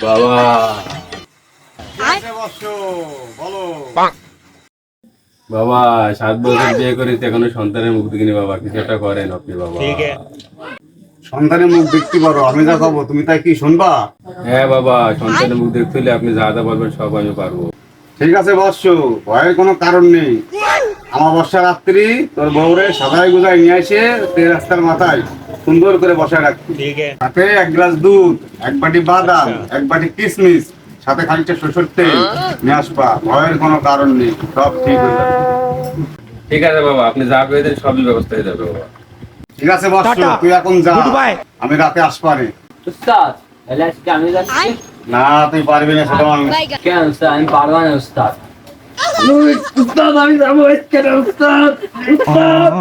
বাবা বলো বাবা 7 বছর বিয়ে করেছি এখনো সন্তানের মুখ দেখিনি বাবা, কিছু একটা করেন আপনি বাবা। সন্তানের মুখ দেখতে পারো, আমি যা খাবো তুমি তাই কি শুনবা? হ্যাঁ বাবা, সন্তানের মুখ দেখতে হলে আপনি যা যা বলবেন সব আমি পারবো। ঠিক আছে বৎস, ভয়ের কোনো কারণ নেই। আমার বর্ষা রাত্রি তোর বউরে সাদাই গুজাই নিয়ে এসে তেল রাস্তার মাথায় সুন্দর করে বসায় রাখবি। সাথে 1 গ্লাস দুধ, 1 বাটি বাদাম, 1 বাটি কিশমিশ, সাথে খানিকটা সরষের তেল নিয়ে আসবা। ভয়ের কোনো কারণ নেই, সব ঠিক হয়ে যাবে। ঠিক আছে বাবা, আপনি যা করে দেন সবই ব্যবস্থা হয়ে যাবে বাবা। ঠিক আছে বৎস, তুই এখন যা, আমি রাতে আসবারে। উস্তাদ তাহলে আজকে আমি যাচ্ছি। না তুই পারবি না সেটা আমি। কেন উস্তাদ, আমি পারবো না উস্তাদ। উস্তাদ আমি যাবো আজকে না উস্তাদ। উস্তাদ